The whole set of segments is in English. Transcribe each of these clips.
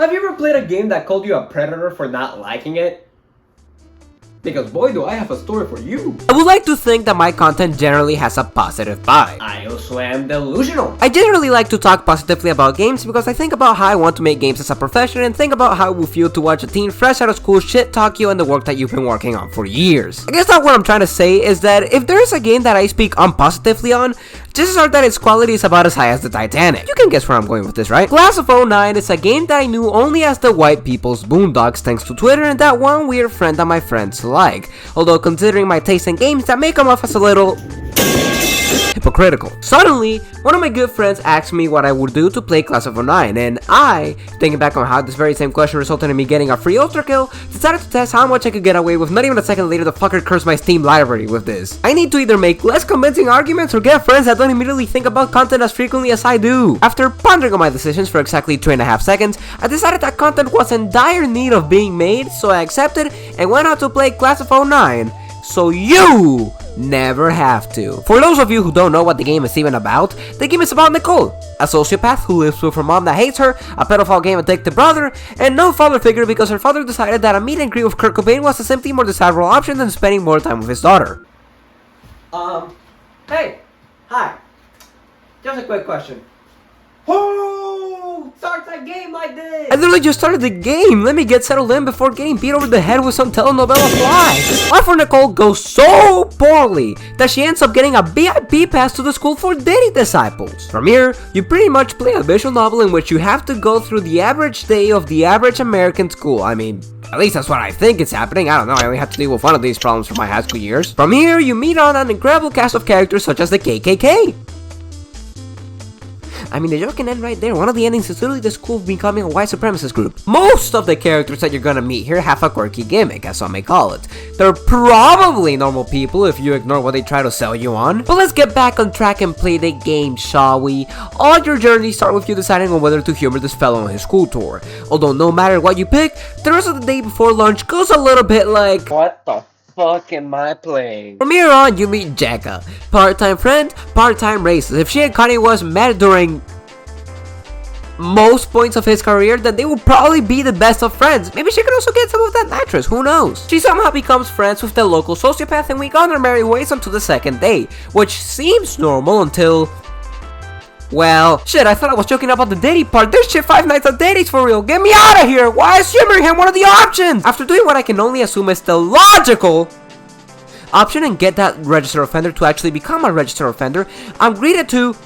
Have you ever played a game that called you a predator for not liking it? Because boy do I have a story for you. I would like to think that my content generally has a positive vibe. I also am delusional. I generally like to talk positively about games because I think about how I want to make games as a profession and think about how it would feel to watch a teen fresh out of school shit talk you on the work that you've been working on for years. I guess that what I'm trying to say is that if there is a game that I speak unpositively on, chances are that its quality is about as high as the Titanic. You can guess where I'm going with this, right? Class of 09 is a game that I knew only as the white people's Boondocks thanks to Twitter and that one weird friend that my friends like. Although considering my taste in games, that may come off as a little hypocritical. Suddenly, one of my good friends asked me what I would do to play Class of 09, and I, thinking back on how this very same question resulted in me getting a free Ultra Kill, decided to test how much I could get away with. Not even a second later, the fucker cursed my Steam library with this. I need to either make less convincing arguments or get friends that don't immediately think about content as frequently as I do. After pondering on my decisions for exactly 2.5 seconds, I decided that content was in dire need of being made, so I accepted and went out to play Class of 09. So you never have to. For those of you who don't know what the game is even about, the game is about Nicole, a sociopath who lives with her mom that hates her, a pedophile game addicted brother, and no father figure because her father decided that a meet and greet with Kurt Cobain was a simply more desirable option than spending more time with his daughter. Hey, hi. Just a quick question. Who starts a game like this? I literally just started the game. Let me get settled in before getting beat over the head with some telenovela fly. Life for Nicole goes so poorly that she ends up getting a VIP pass to the school for Diddy disciples. From here, you pretty much play a visual novel in which you have to go through the average day of the average American school. I mean, at least that's what I think is happening. I don't know, I only have to deal with one of these problems for my high school years. From here, you meet on an incredible cast of characters such as the KKK. I mean, the joke can end right there. One of the endings is literally the school becoming a white supremacist group. Most of the characters that you're gonna meet here have a quirky gimmick, as some may call it. They're probably normal people if you ignore what they try to sell you on. But let's get back on track and play the game, shall we? All your journeys start with you deciding on whether to humor this fellow on his school tour. Although no matter what you pick, the rest of the day before lunch goes a little bit like, What the fuck am I playing? from here on, you meet Jekka, part-time friend, part-time racist. If she and Kanye was met during most points of his career, then they would probably be the best of friends. Maybe she could also get some of that mattress, who knows? She somehow becomes friends with the local sociopath and we go on our merry ways until the second day, which seems normal until... well, shit, I thought I was joking about the Diddy part. This shit 5 nights a Diddy's for real. Get me out of here. Why is humoring him one of the options? After doing what I can only assume is the logical option and get that registered offender to actually become a registered offender, I'm greeted to...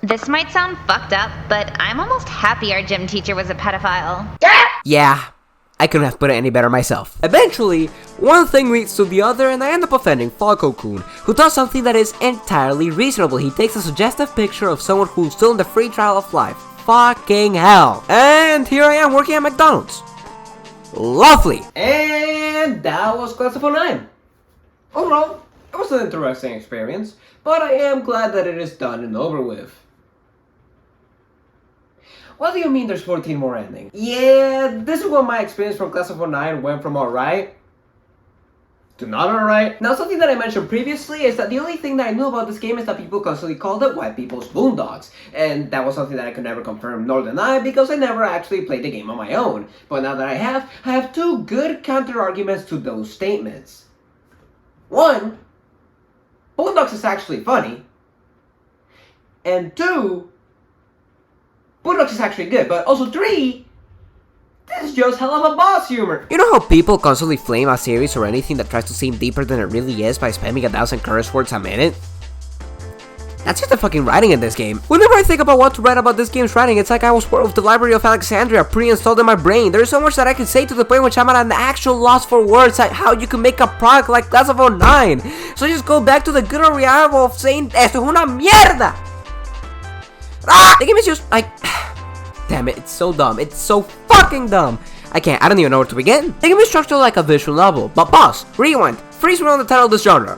This might sound fucked up, but I'm almost happy our gym teacher was a pedophile. yeah, I couldn't have put it any better myself. Eventually, one thing leads to the other and I end up offending Falco-kun, who does something that is entirely reasonable. He takes a suggestive picture of someone who's still in the free trial of life. Fucking hell. And here I am working at McDonald's. Lovely. And that was Class of 09. Overall, it was an interesting experience, but I am glad that it is done and over with. What do you mean there's 14 more endings? Yeah, this is what my experience from Class of 09 went from alright to not alright. Now, something that I mentioned previously is that the only thing that I knew about this game is that people constantly called it white people's Boondocks, and that was something that I could never confirm nor deny because I never actually played the game on my own. But now that I have two good counter-arguments to those statements. One, Boondocks is actually funny, and two, Boondocks is actually good, but also 3, this is just hell of a boss humor. You know how people constantly flame a series or anything that tries to seem deeper than it really is by spamming 1,000 curse words a minute? That's just the fucking writing in this game. Whenever I think about what to write about this game's writing, it's like I was part of the Library of Alexandria pre-installed in my brain. There's so much that I can say to the point which I'm at an actual loss for words at how you can make a product like Class of 09. So just go back to the good old reality of saying, esto es una mierda! Ah! The game is just like... damn it, it's so dumb. It's so fucking dumb. I don't even know where to begin. The game is structured like a visual novel, but pause, rewind, freeze around the title of this genre.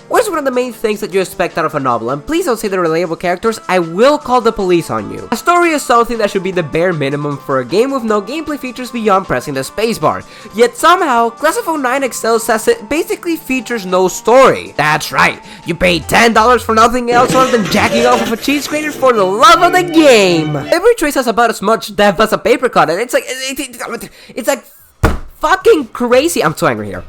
What Here's one of the main things that you expect out of a novel, and please don't say they're relatable characters, I will call the police on you. A story is something that should be the bare minimum for a game with no gameplay features beyond pressing the spacebar. Yet somehow, Class of 09 excels as it basically features no story. That's right, you paid $10 for nothing else other than jacking off of a cheese grater for the love of the game. Every trace has about as much depth as a paper cut, and it's like fucking crazy. I'm so angry here.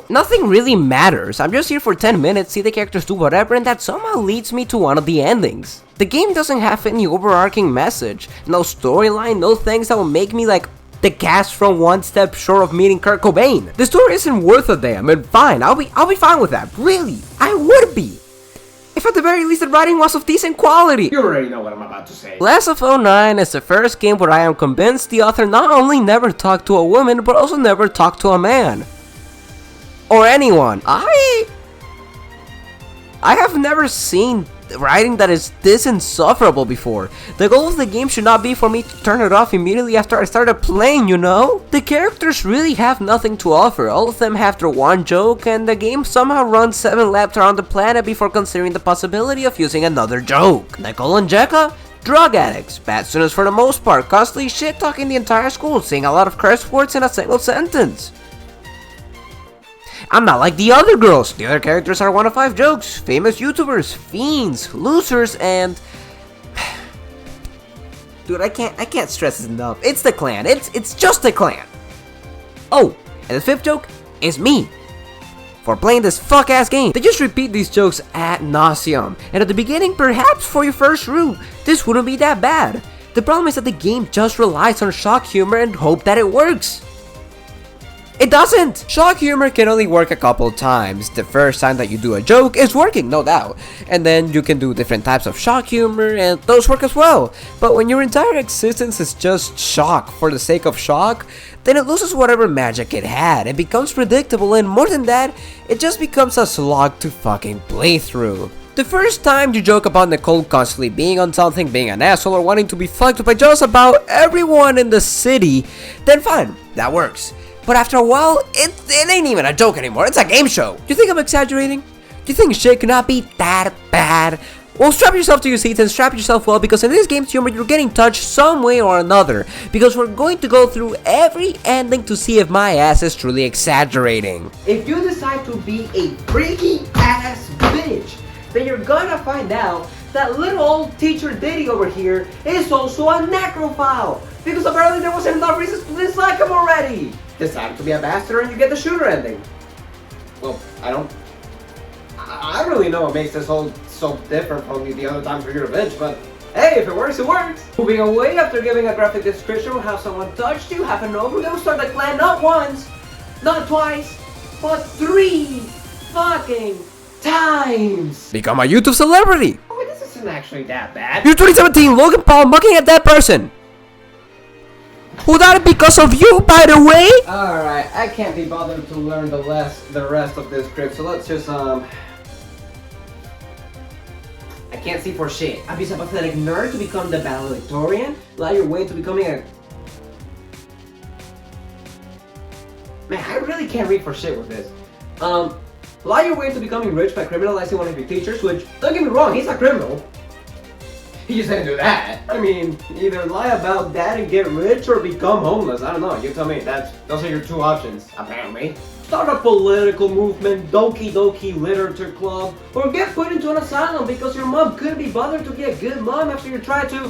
Nothing really matters. I'm just here for 10 minutes, see the characters do whatever, and that somehow leads me to one of the endings. The game doesn't have any overarching message, no storyline, no things that will make me like the cast from One Step Short of meeting Kurt Cobain. The story isn't worth a damn, and fine, I'll be fine with that. Really, I would be. If at the very least the writing was of decent quality. You already know what I'm about to say. Class of 09 is the first game where I am convinced the author not only never talked to a woman, but also never talked to a man. Or anyone. I have never seen writing that is this insufferable before. The goal of the game should not be for me to turn it off immediately after I started playing, you know? The characters really have nothing to offer. All of them have their one joke, and the game somehow runs 7 laps around the planet before considering the possibility of using another joke. Nicole and Jekka? Drug addicts, bad students for the most part, constantly shit-talking the entire school, saying a lot of curse words in a single sentence. I'm not like the other girls. The other characters are one of 5 jokes, famous YouTubers, fiends, losers, and dude, I can't stress this enough. It's the clan. It's just the clan. Oh, and the 5th joke is me for playing this fuck-ass game. They just repeat these jokes ad nauseum, and at the beginning, perhaps for your first route, this wouldn't be that bad. The problem is that the game just relies on shock humor and hope that it works. It doesn't! Shock humor can only work a couple times. The first time that you do a joke is working, no doubt. And then you can do different types of shock humor, and those work as well. But when your entire existence is just shock for the sake of shock, then it loses whatever magic it had. It becomes predictable, and more than that, it just becomes a slog to fucking play through. The first time you joke about Nicole constantly being on something, being an asshole, or wanting to be fucked by just about everyone in the city, then fine, that works. But after a while, it ain't even a joke anymore, it's a game show. Do you think I'm exaggerating? Do you think shit cannot be that bad? Well, strap yourself to your seats and strap yourself well, because in this game's humor, you're getting touched some way or another. Because we're going to go through every ending to see if my ass is truly exaggerating. If you decide to be a freaky ass bitch, then you're gonna find out that little old teacher Diddy over here is also a necrophile. Because apparently there wasn't enough reasons to dislike him already. Decide to be a bastard and you get the shooter ending. Well, I really know what makes this whole so different from the other times where you're a bitch, but hey, if it works, it works. Moving away after giving a graphic description of how someone touched you, have an overdose, start the clan not once, not twice, but 3 fucking times. Become a YouTube celebrity. Oh, wait, this isn't actually that bad. You're 2017 Logan Paul mucking at that person. Who died because of you, by the way? Alright, I can't be bothered to learn the rest of this script, so let's just, I can't see for shit. I'd be a pathetic nerd to become the valedictorian, lie your way into becoming a... Man, I really can't read for shit with this. Lie your way into becoming rich by criminalizing one of your teachers, which, don't get me wrong, he's a criminal. He just didn't do that. I mean, either lie about that and get rich or become homeless. I don't know, you tell me. Those are your 2 options, apparently. Start a political movement, Doki Doki Literature Club, or get put into an asylum because your mom couldn't be bothered to be a good mom after you tried to.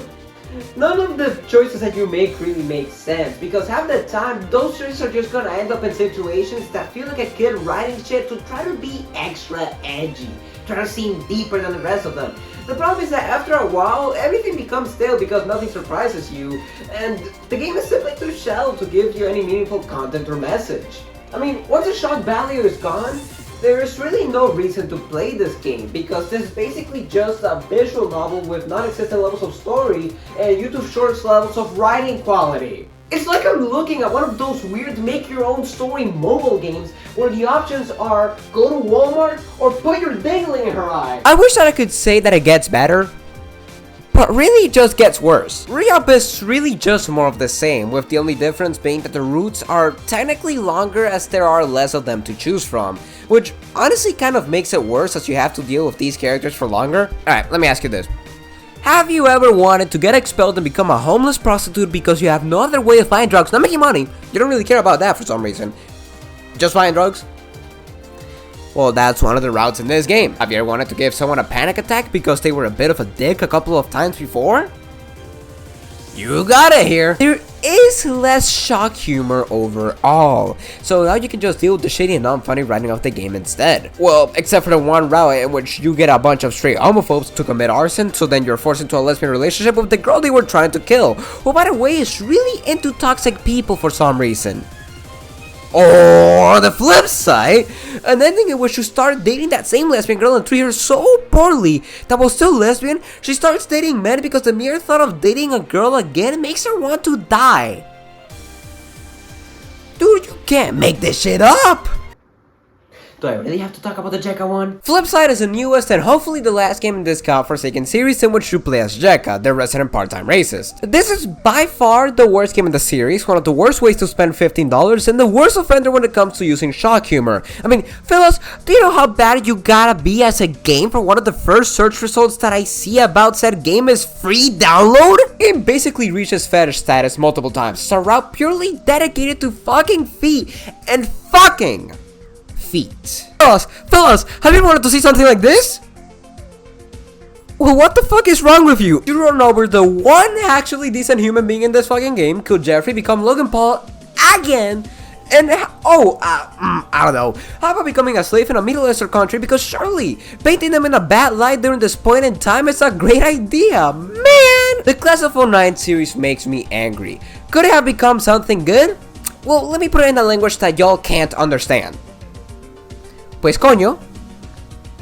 None of the choices that you make really make sense, because half the time, those choices are just gonna end up in situations that feel like a kid writing shit to try to be extra edgy, try to seem deeper than the rest of them. The problem is that after a while, everything becomes stale because nothing surprises you, and the game is simply too shallow to give you any meaningful content or message. I mean, once the shock value is gone, there is really no reason to play this game, because this is basically just a visual novel with non-existent levels of story and YouTube Shorts levels of writing quality. It's like I'm looking at one of those weird make-your-own-story mobile games where the options are go to Walmart or put your dingling in her eye. I wish that I could say that it gets better, but But really, it just gets worse. Re-Up is really just more of the same, with the only difference being that the routes are technically longer as there are less of them to choose from, which honestly kind of makes it worse as you have to deal with these characters for longer. Alright, let me ask you this. Have you ever wanted to get expelled and become a homeless prostitute because you have no other way of buying drugs, not making money? You don't really care about that for some reason. Just buying drugs? Well, that's one of the routes in this game. Have you ever wanted to give someone a panic attack because they were a bit of a dick a couple of times before? You got it here. There is less shock humor overall, so now you can just deal with the shitty and non-funny writing of the game instead. Well, except for the one route in which you get a bunch of straight homophobes to commit arson, so then you're forced into a lesbian relationship with the girl they were trying to kill, who by the way is really into toxic people for some reason. Or the flip side, an ending in which you start dating that same lesbian girl and treat her so poorly that while still lesbian, she starts dating men because the mere thought of dating a girl again makes her want to die. Dude, you can't make this shit up! Do I really have to talk about the Jekka one? Flipside is the newest and hopefully the last game in this godforsaken series in which you play as Jekka, the resident part-time racist. This is by far the worst game in the series, one of the worst ways to spend $15, and the worst offender when it comes to using shock humor. I mean, fellas, do you know how bad you gotta be as a game for one of the first search results that I see about said game is free download? It basically reaches fetish status multiple times. It's a route purely dedicated to fucking feet and fucking feet. Fellas, have you ever wanted to see something like this? Well, what the fuck is wrong with you? You run over the one actually decent human being in this fucking game. Could Jeffrey become Logan Paul again? And I don't know. How about becoming a slave in a Middle Eastern country? Because surely painting them in a bad light during this point in time is a great idea, man. The Class of 09 series makes me angry. Could it have become something good? Well, let me put it in a language that y'all can't understand. Pues coño.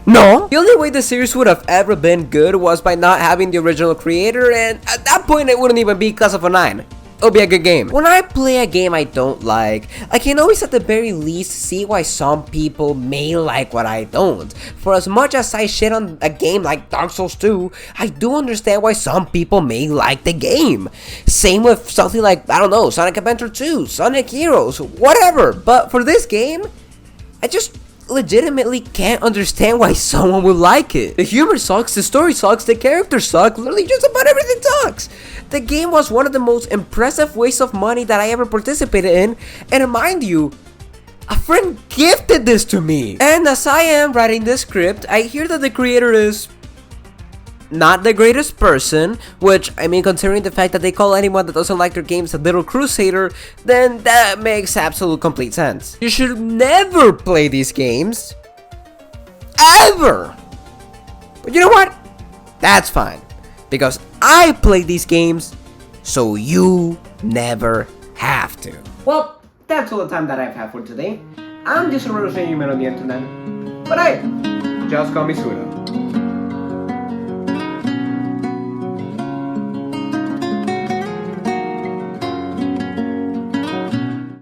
No. The only way the series would have ever been good was by not having the original creator, and at that point it wouldn't even be Class of 09. It would be a good game. When I play a game I don't like, I can always at the very least see why some people may like what I don't. For as much as I shit on a game like Dark Souls 2, I do understand why some people may like the game. Same with something like, I don't know, Sonic Adventure 2, Sonic Heroes, whatever. But for this game, I just legitimately can't understand why someone would like it. The humor sucks, the story sucks, the characters suck, literally just about everything sucks. The game was one of the most impressive wastes of money that I ever participated in, and mind you, a friend gifted this to me. And as I am writing this script, I hear that the creator is not the greatest person, which, I mean, considering the fact that they call anyone that doesn't like their games a little crusader, then that makes absolute complete sense. You should never play these games. Ever! But you know what? That's fine. Because I play these games, so you never have to. Well, that's all the time that I've had for today. I'm just a real human on the internet. But hey, just call me Suda.